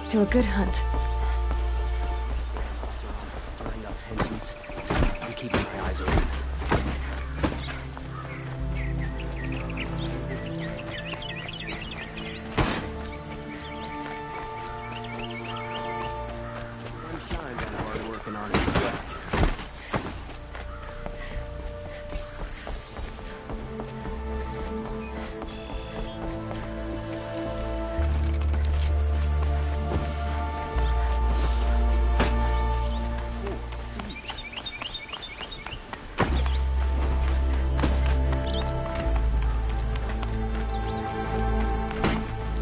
to a good hunt. Stirring up tensions. I'm keeping my eyes open. Sunshine been hard working on it.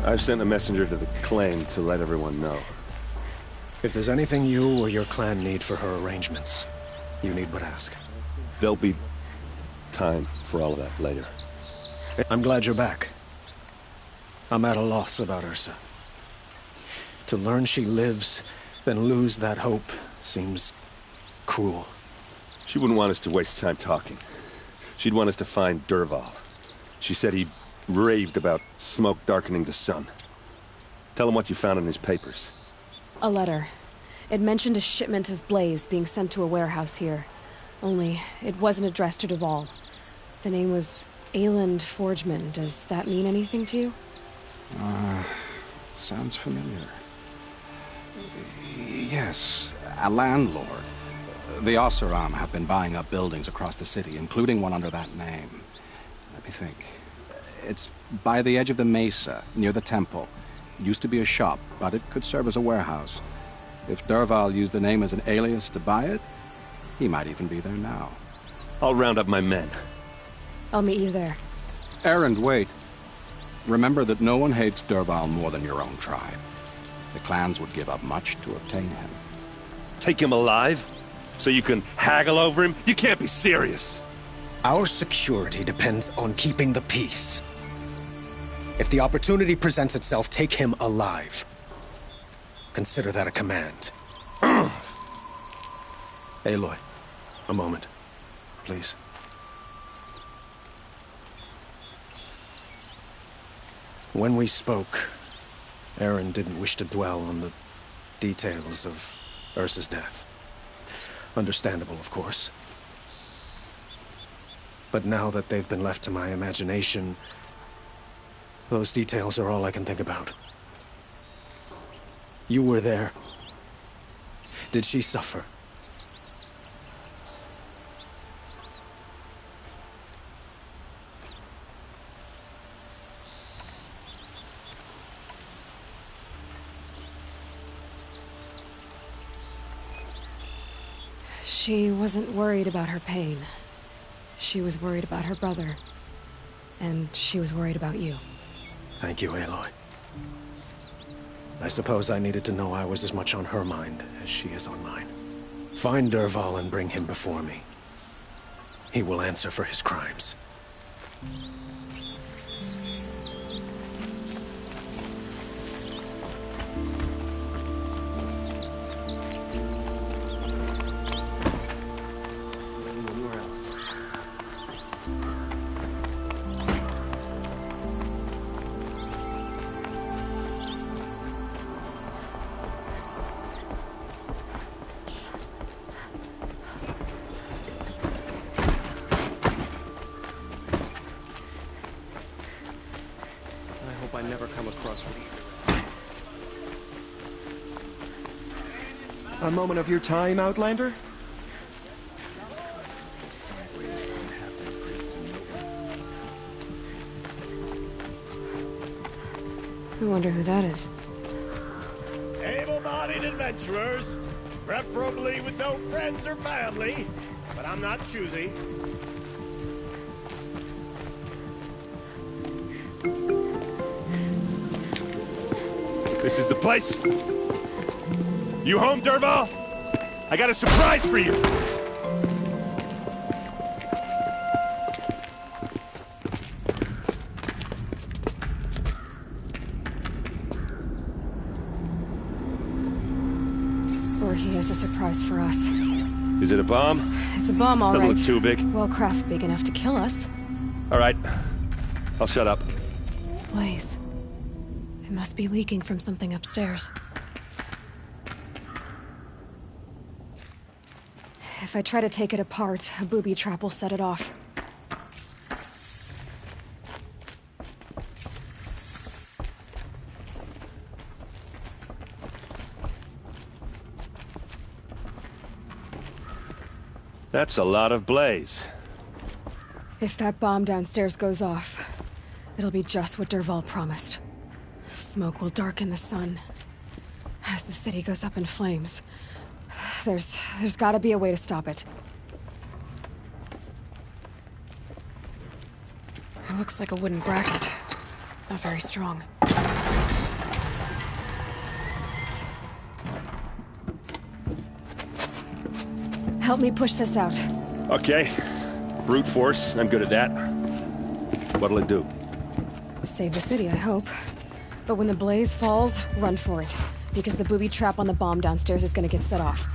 I've sent a messenger to the claim to let everyone know. If there's anything you or your clan need for her arrangements, you need but ask. There'll be time for all of that later. I'm glad you're back. I'm at a loss about Ursa. To learn she lives, then lose that hope, seems cruel. She wouldn't want us to waste time talking. She'd want us to find Dervahl. She said he raved about smoke darkening the sun. Tell him what you found in his papers. A letter. It mentioned a shipment of Blaze being sent to a warehouse here. Only, it wasn't addressed to Dervahl. The name was Ayland Forgeman. Does that mean anything to you? Sounds familiar. Yes, a landlord. The Oseram have been buying up buildings across the city, including one under that name. Let me think. It's by the edge of the mesa, near the temple. It used to be a shop, but it could serve as a warehouse. If Dervahl used the name as an alias to buy it, he might even be there now. I'll round up my men. I'll meet you there. Erend, wait. Remember that no one hates Dervahl more than your own tribe. The clans would give up much to obtain him. Take him alive? So you can haggle over him? You can't be serious! Our security depends on keeping the peace. If the opportunity presents itself, take him alive. Consider that a command. Aloy, a moment, please. When we spoke, Erend didn't wish to dwell on the details of Ursa's death. Understandable, of course. But now that they've been left to my imagination, those details are all I can think about. You were there. Did she suffer? She wasn't worried about her pain. She was worried about her brother. And she was worried about you. Thank you, Aloy. I suppose I needed to know I was as much on her mind as she is on mine. Find Dervahl and bring him before me. He will answer for his crimes. I never come across one. A moment of your time, Outlander? I wonder who that is. Able-bodied adventurers, preferably with no friends or family, but I'm not choosy. This is the place. You home, Dervahl? I got a surprise for you. Or he has a surprise for us. Is it a bomb? It's a bomb, all Doesn't right. look too big. Well, craft big enough to kill us. All right. I'll shut up. Blaze. It must be leaking from something upstairs. If I try to take it apart, a booby trap will set it off. That's a lot of blaze. If that bomb downstairs goes off, it'll be just what Dervahl promised. Smoke will darken the sun. As the city goes up in flames, there's gotta be a way to stop it. It looks like a wooden bracket. Not very strong. Help me push this out. Okay. Brute force, I'm good at that. What'll it do? Save the city, I hope. But when the blaze falls, run for it. Because the booby trap on the bomb downstairs is gonna get set off.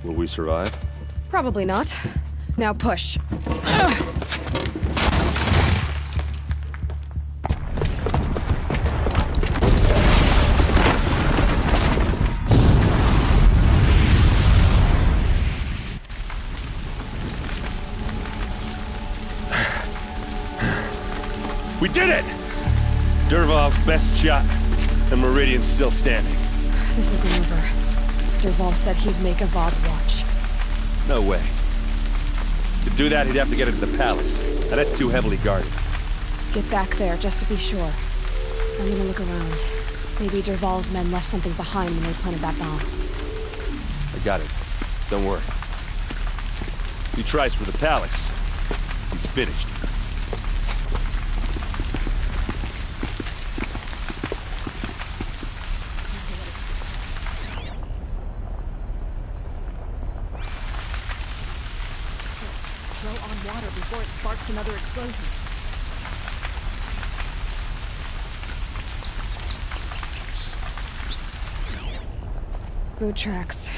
Will we survive? Probably not. Now push. We did it! Dervahl's best shot, and Meridian's still standing. This isn't over. Dervahl said he'd make a Vogue watch. No way. To do that, he'd have to get into the palace, and that's too heavily guarded. Get back there, just to be sure. I'm gonna look around. Maybe Dervahl's men left something behind when they planted that bomb. I got it. Don't worry. If he tries for the palace, he's finished. Before it sparks another explosion. Boot tracks,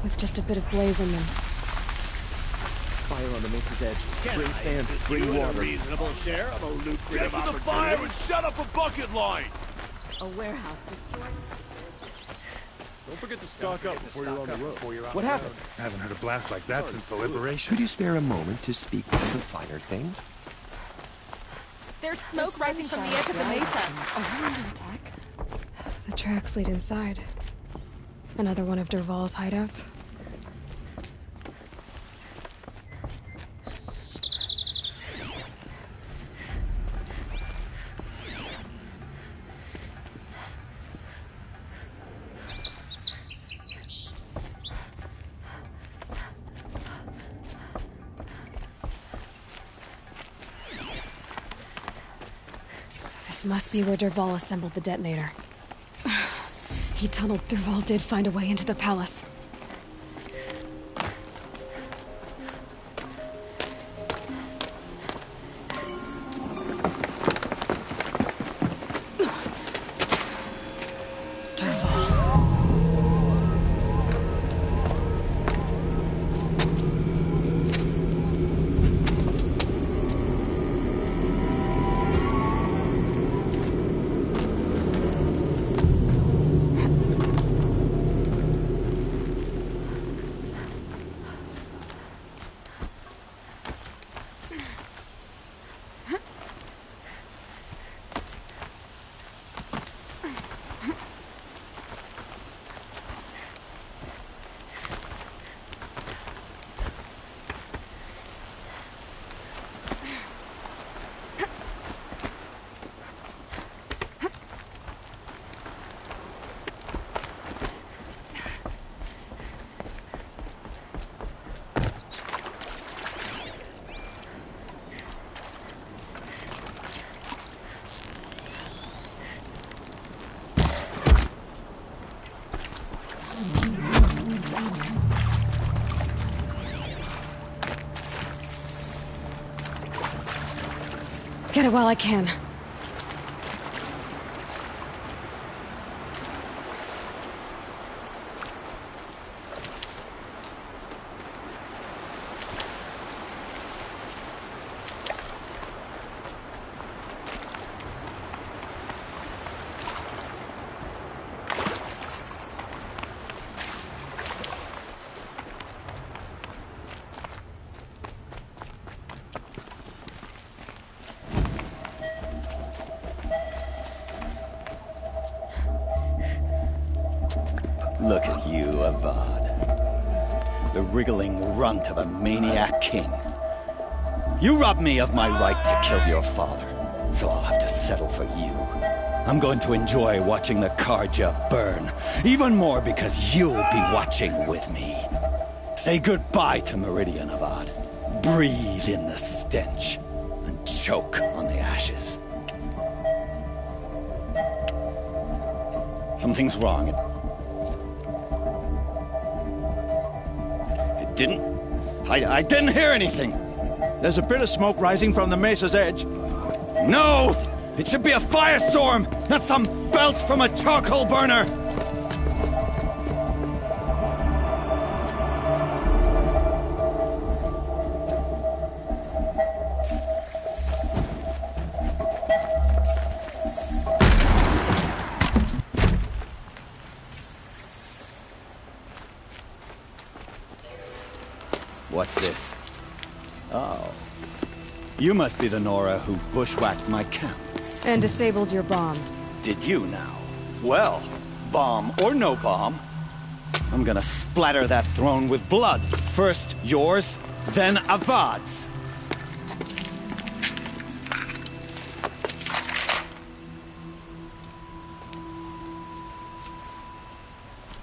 with just a bit of blaze in them. Fire on the mesa's edge. Bring sand, bring water. Reasonable share of a lucrative Get to the fire and set up a bucket line! A warehouse destroyed. Don't forget to stock up before you're on the road. What happened? I haven't heard a blast like that since the liberation. Could you spare a moment to speak with the fire things? There's smoke rising from the edge of the mesa. Are we under attack? The tracks lead inside. Another one of Dervahl's hideouts. This must be where Dervahl assembled the detonator. He tunneled. Dervahl did find a way into the palace. Get it while I can. Look at you, Avad. The wriggling runt of a maniac king. You robbed me of my right to kill your father, so I'll have to settle for you. I'm going to enjoy watching the Carja burn, even more because you'll be watching with me. Say goodbye to Meridian, Avad. Breathe in the stench, and choke on the ashes. Something's wrong. It didn't... I didn't hear anything. There's a bit of smoke rising from the mesa's edge. No! It should be a firestorm, not some belch from a charcoal burner! What's this? Oh. You must be the Nora who bushwhacked my camp. And disabled your bomb. Did you now? Well, bomb or no bomb, I'm gonna splatter that throne with blood. First yours, then Avad's.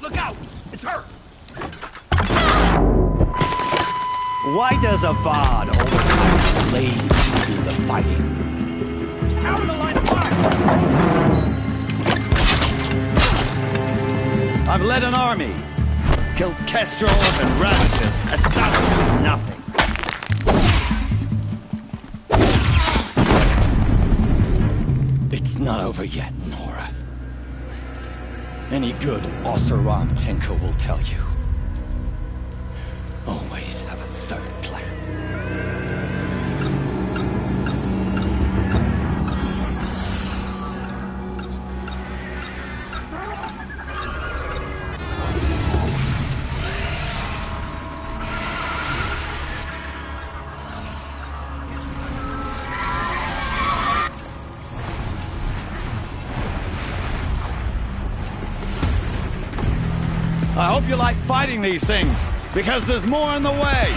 Look out! It's her! Why does Avad always have blades do the fighting? Out of the line of fire! I've led an army. Killed kestrels and radishes. Assassins is nothing. It's not over yet, Nora. Any good Oseram tinker will tell you. Always have a third plan. I hope you like fighting these things, because there's more in the way!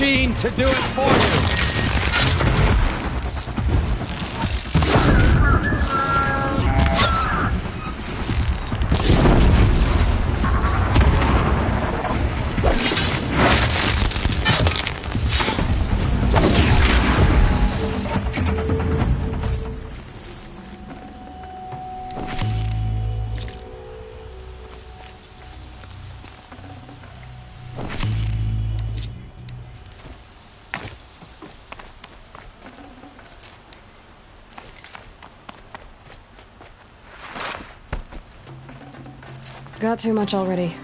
machine to do it for you! Got too much already.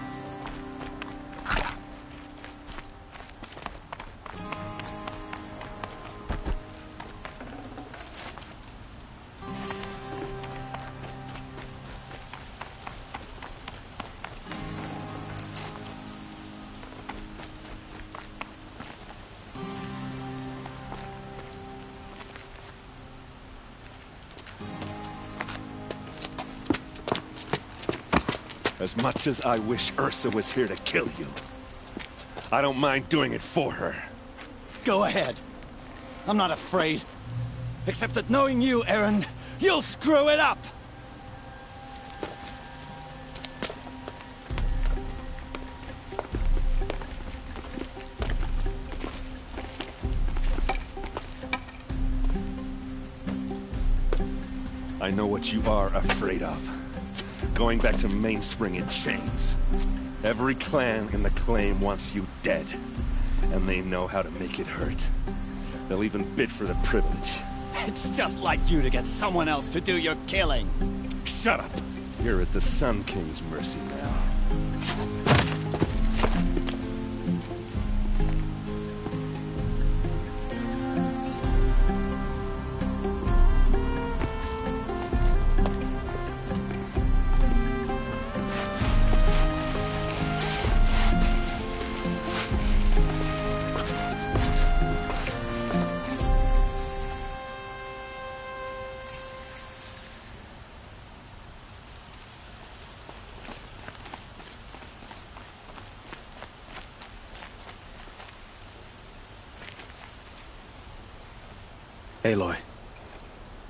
As much as I wish Ursa was here to kill you, I don't mind doing it for her. Go ahead. I'm not afraid. Except that knowing you, Erend, you'll screw it up! I know what you are afraid of. Going back to Mainspring in chains. Every clan in the Claim wants you dead. And they know how to make it hurt. They'll even bid for the privilege. It's just like you to get someone else to do your killing. Shut up! You're at the Sun King's mercy now. Aloy,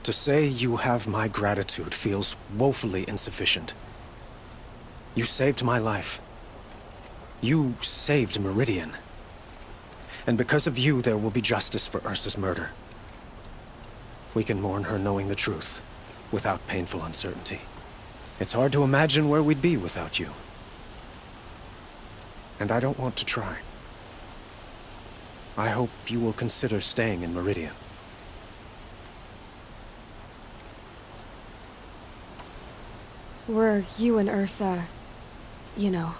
to say you have my gratitude feels woefully insufficient. You saved my life. You saved Meridian. And because of you, there will be justice for Ursa's murder. We can mourn her knowing the truth, without painful uncertainty. It's hard to imagine where we'd be without you. And I don't want to try. I hope you will consider staying in Meridian. Were you and Ursa, you know?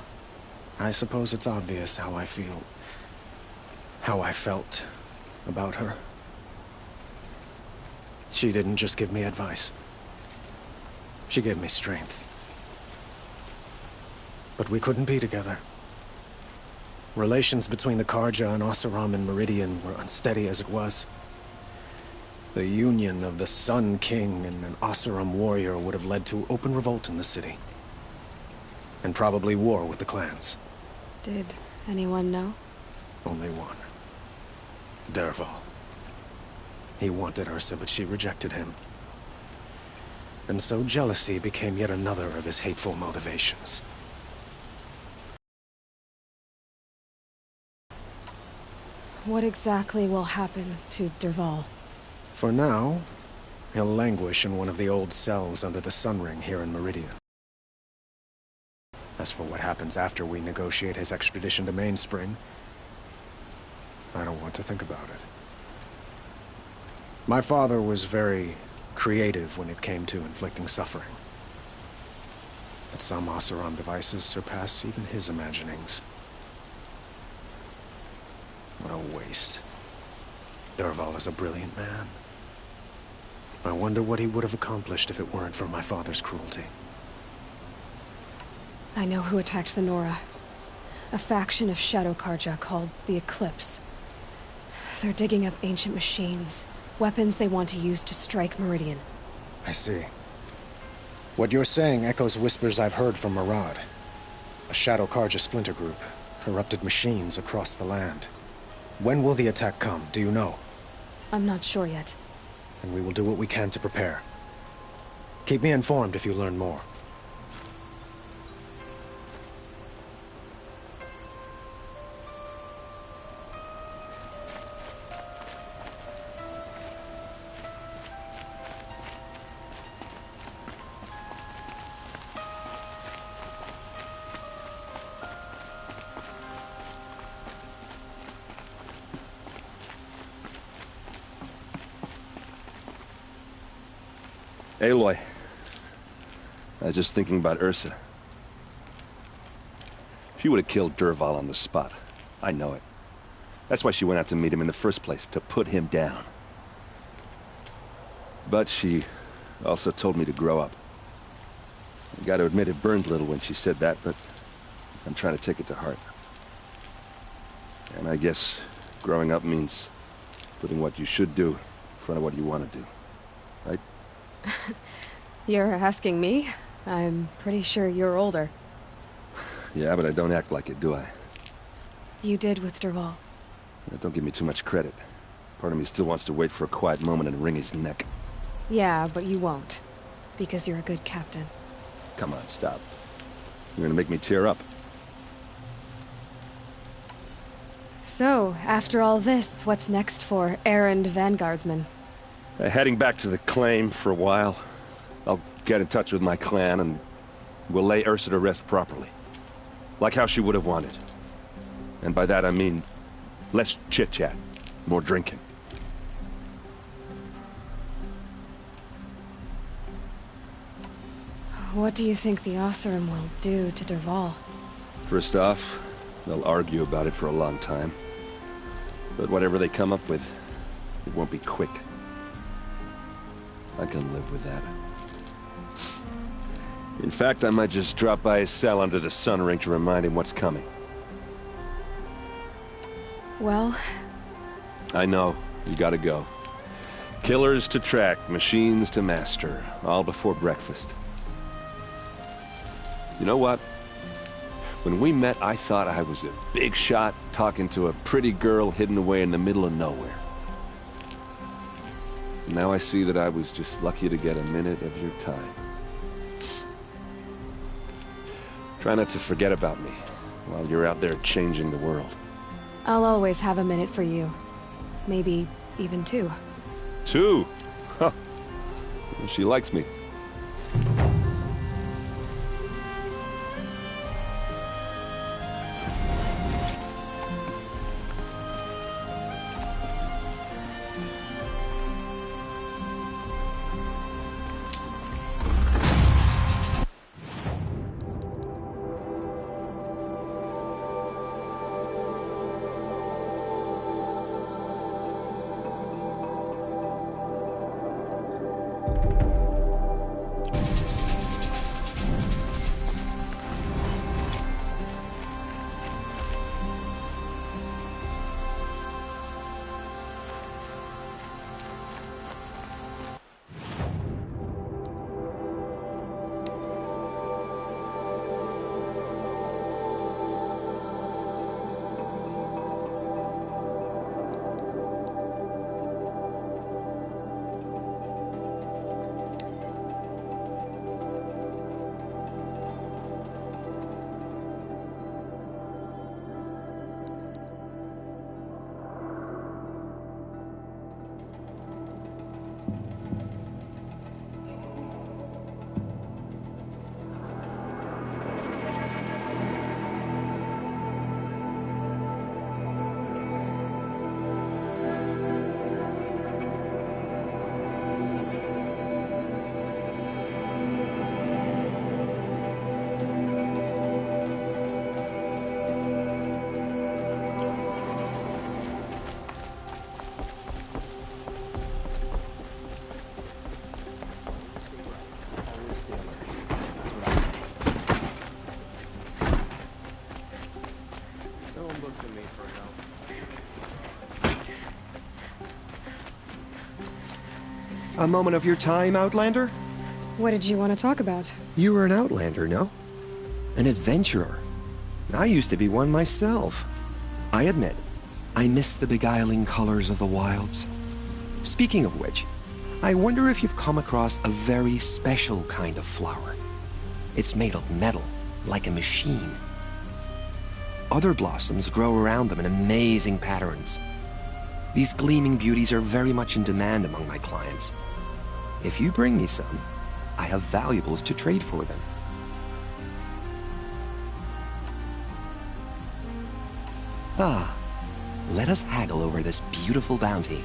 I suppose it's obvious how I feel. How I felt about her. She didn't just give me advice. She gave me strength. But we couldn't be together. Relations between the Carja and Oseram and Meridian were unsteady as it was. The union of the Sun King and an Oseram warrior would have led to open revolt in the city. And probably war with the clans. Did anyone know? Only one. Dervahl. He wanted Ursa, but she rejected him. And so jealousy became yet another of his hateful motivations. What exactly will happen to Dervahl? For now, he'll languish in one of the old cells under the Sun Ring here in Meridian. As for what happens after we negotiate his extradition to Mainspring, I don't want to think about it. My father was very creative when it came to inflicting suffering. But some Oseram devices surpass even his imaginings. What a waste. Dervahl is a brilliant man. I wonder what he would have accomplished if it weren't for my father's cruelty. I know who attacked the Nora. A faction of Shadow Carja called the Eclipse. They're digging up ancient machines, weapons they want to use to strike Meridian. I see. What you're saying echoes whispers I've heard from Maraud. A Shadow Carja splinter group, corrupted machines across the land. When will the attack come? Do you know? I'm not sure yet. And we will do what we can to prepare. Keep me informed if you learn more. Aloy, I was just thinking about Ursa. She would have killed Dervahl on the spot. I know it. That's why she went out to meet him in the first place, to put him down. But she also told me to grow up. I gotta admit it burned a little when she said that, but I'm trying to take it to heart. And I guess growing up means putting what you should do in front of what you want to do. Right? You're asking me? I'm pretty sure you're older. Yeah, but I don't act like it, do I? You did with Dervahl. Don't give me too much credit. Part of me still wants to wait for a quiet moment and wring his neck. Yeah, but you won't. Because you're a good captain. Come on, stop. You're gonna make me tear up. So, after all this, what's next for errand vanguardsman? Heading back to the claim for a while. I'll get in touch with my clan and we'll lay Ursa to rest properly. Like how she would have wanted. And by that I mean less chit-chat, more drinking. What do you think the Oseram will do to Dervahl? First off, they'll argue about it for a long time. But whatever they come up with, it won't be quick. I can live with that. In fact, I might just drop by his cell under the sun ring to remind him what's coming. Well... I know. You gotta go. Killers to track, machines to master. All before breakfast. You know what? When we met, I thought I was a big shot talking to a pretty girl hidden away in the middle of nowhere. Now I see that I was just lucky to get a minute of your time. Try not to forget about me while you're out there changing the world. I'll always have a minute for you. Maybe even 2. 2? Huh. She likes me. A moment of your time, Outlander? What did you want to talk about? You were an Outlander, no? An adventurer. I used to be one myself. I admit, I miss the beguiling colors of the wilds. Speaking of which, I wonder if you've come across a very special kind of flower. It's made of metal, like a machine. Other blossoms grow around them in amazing patterns. These gleaming beauties are very much in demand among my clients. If you bring me some, I have valuables to trade for them. Ah, let us haggle over this beautiful bounty.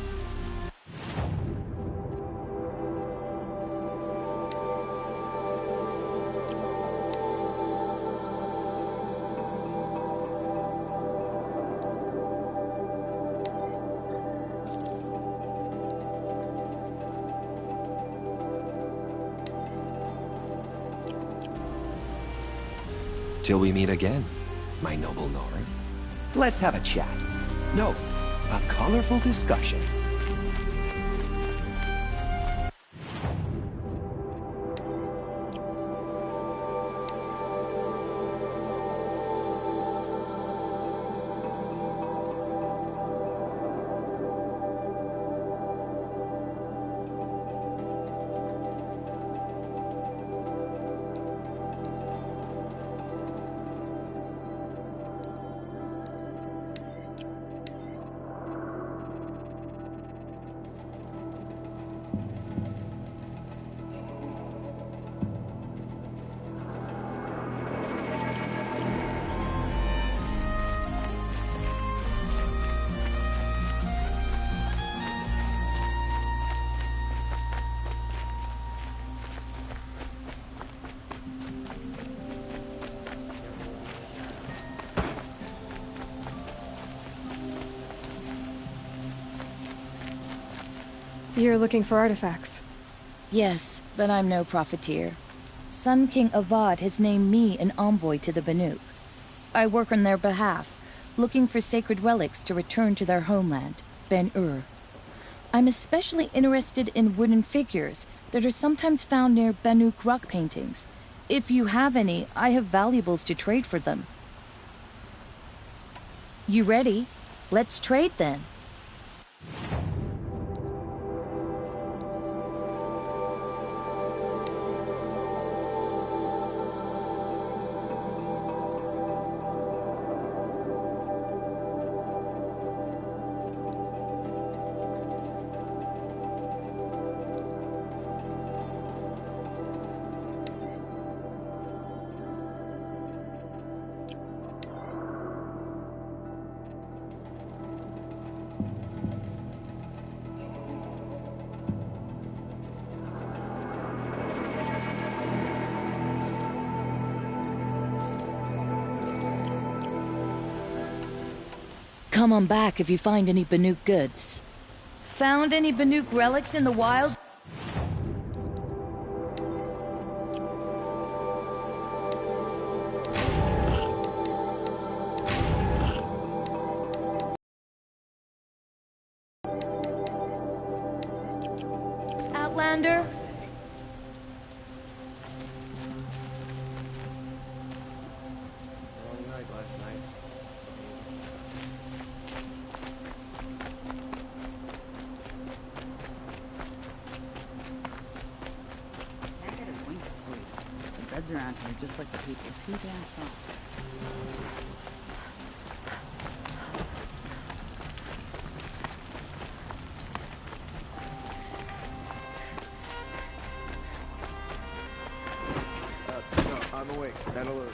Till we meet again, my noble Nord. Let's have a chat. No, a colorful discussion. You're looking for artifacts? Yes, but I'm no profiteer. Sun King Avad has named me an envoy to the Banuk. I work on their behalf, looking for sacred relics to return to their homeland, Ben-Ur. I'm especially interested in wooden figures that are sometimes found near Banuk rock paintings. If you have any, I have valuables to trade for them. You ready? Let's trade then. Come on back if you find any Banuk goods. Found any Banuk relics in the wild? Outlander? Long night last night. Can't get a wink of sleep. The beds around here just like the people. Too damn soft. No, on the way. That alert.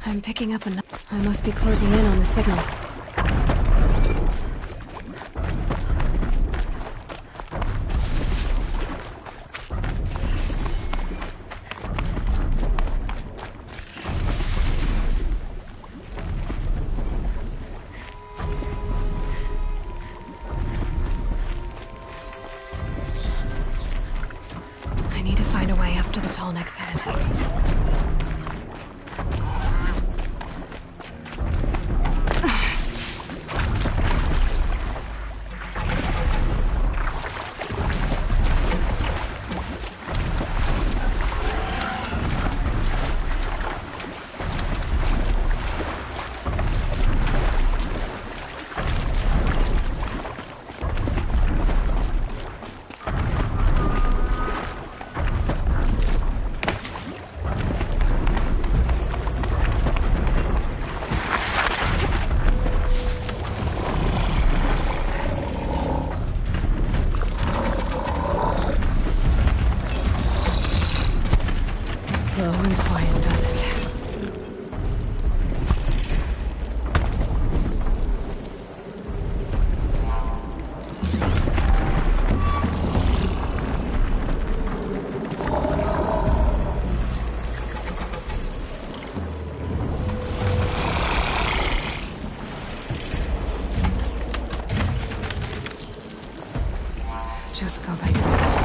I'm picking up a... I must be closing in on the signal. I need to find a way up to the Tallneck's head. Low and quiet, does it? Just go by notice.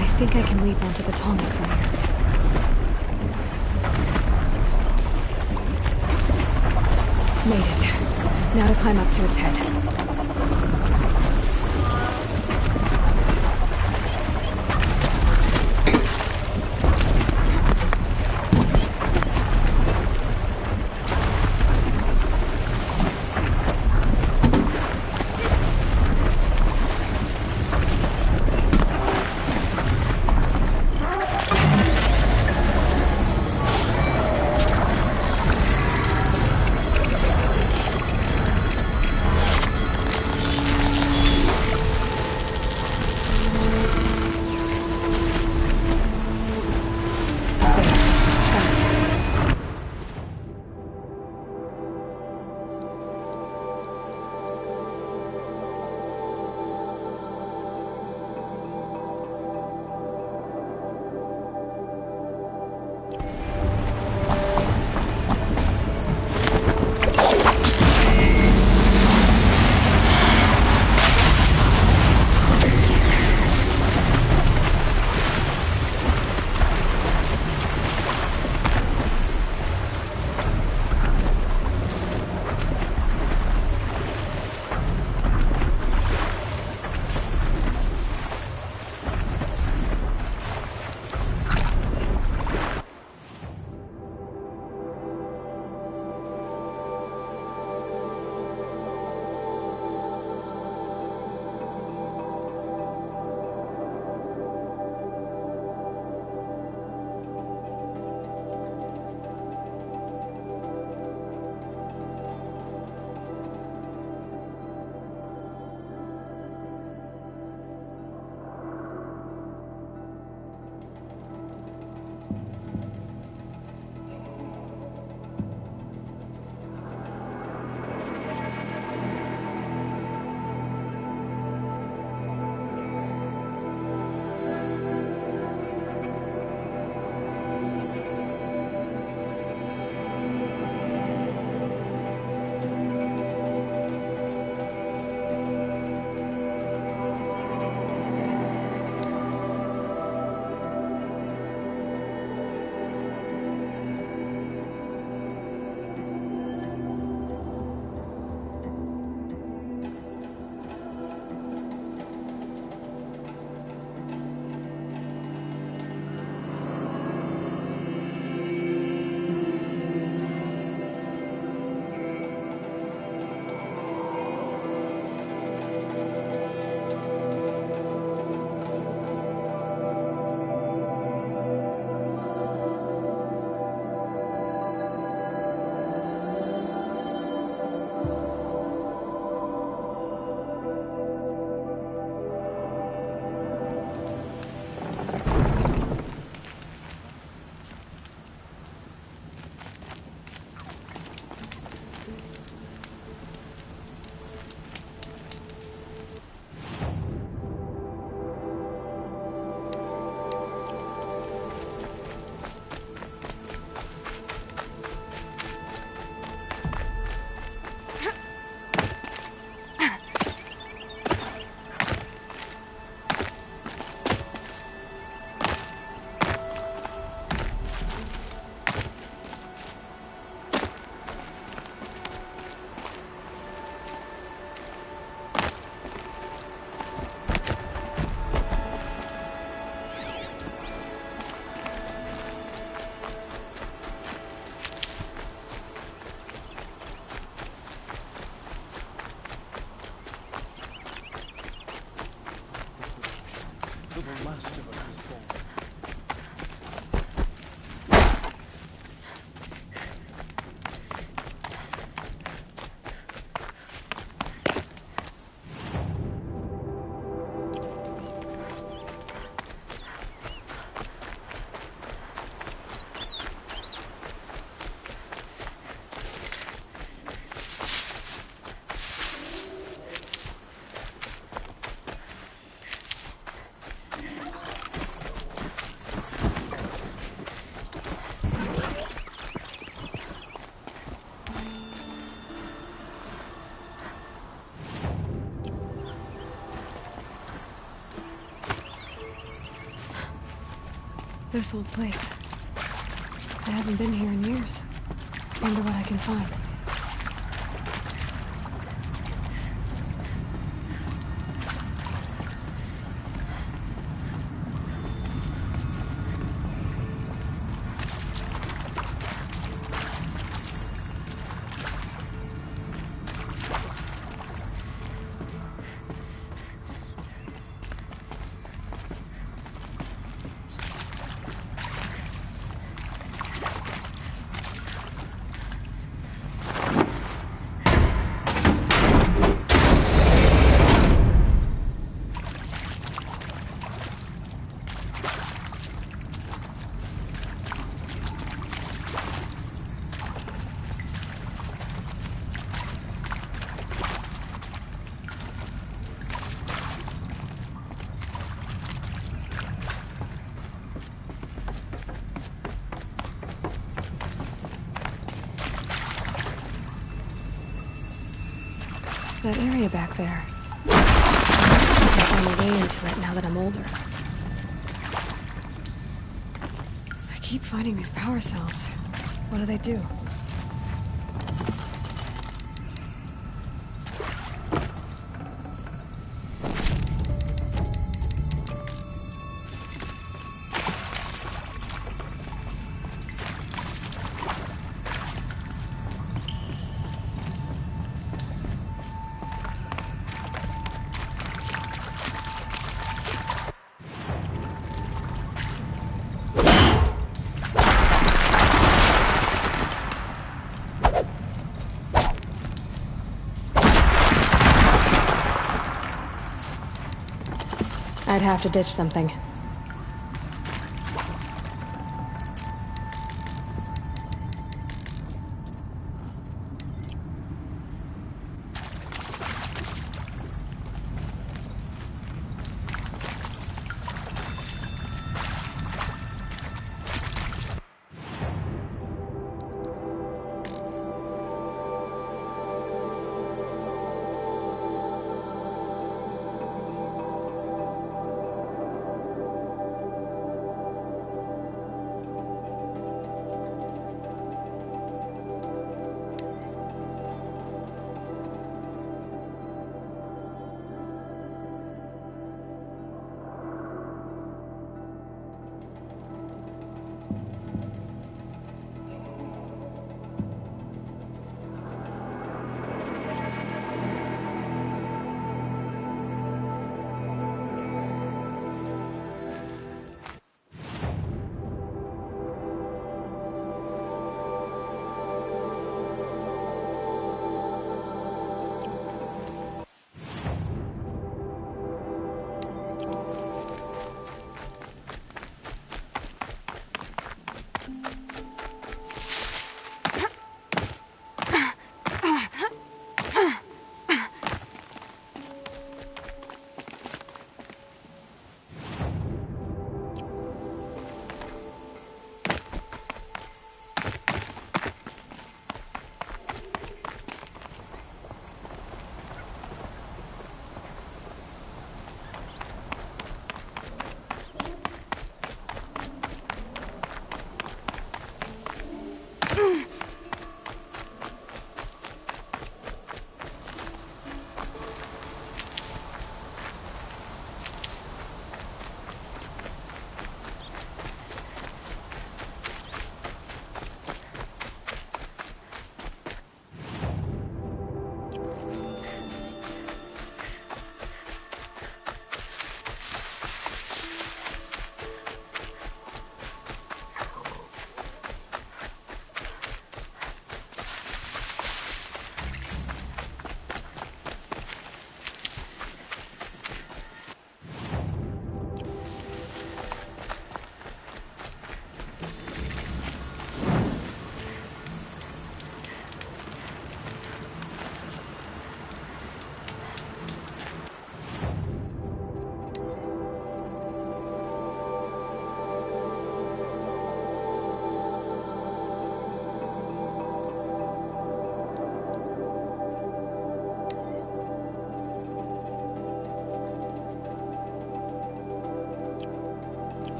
I think I can leap onto the Tallneck from here. Made it. Now to climb up to its head. This old place. I haven't been here in years. Wonder what I can find. That area back there. I can find a way into it now that I'm older. I keep finding these power cells. What do they do? I'd have to ditch something.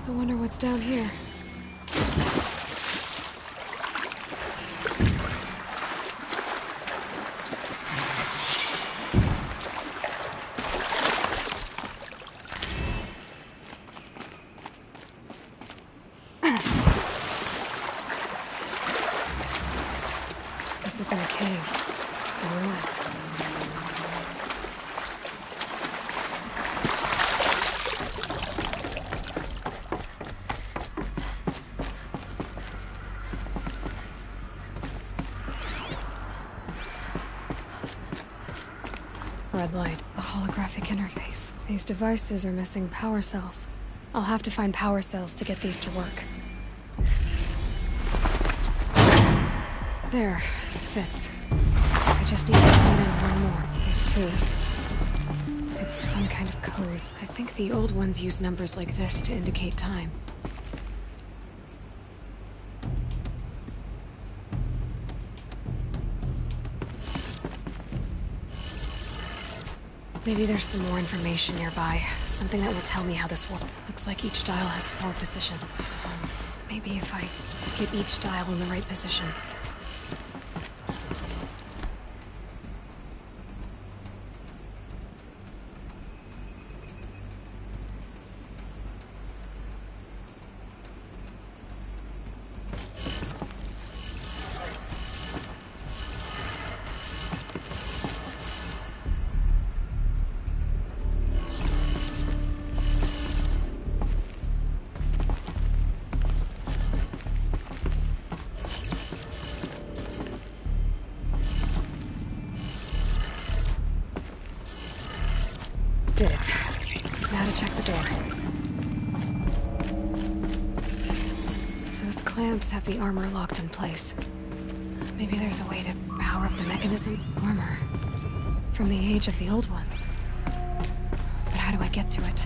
I wonder what's down here. This isn't a cave. It's a ruin. Red light. A holographic interface. These devices are missing power cells. I'll have to find power cells to get these to work. There. Fits. I just need to put in one more. There's two. It's some kind of code. I think the old ones use numbers like this to indicate time. Maybe there's some more information nearby. Something that will tell me how this works. Looks like each dial has 4 positions. Maybe if I get each dial in the right position. Did it. Now to check the door. Those clamps have the armor locked in place. Maybe there's a way to power up the mechanism. Armor. From the age of the old ones. But how do I get to it?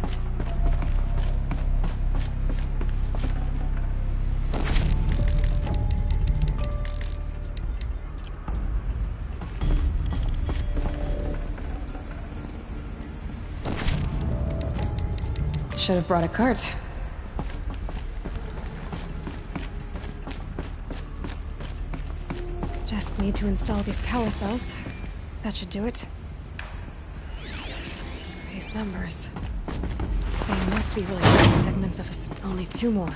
Should have brought a cart. Just need to install these power cells. That should do it. These numbers. They must be really nice segments of only 2 more.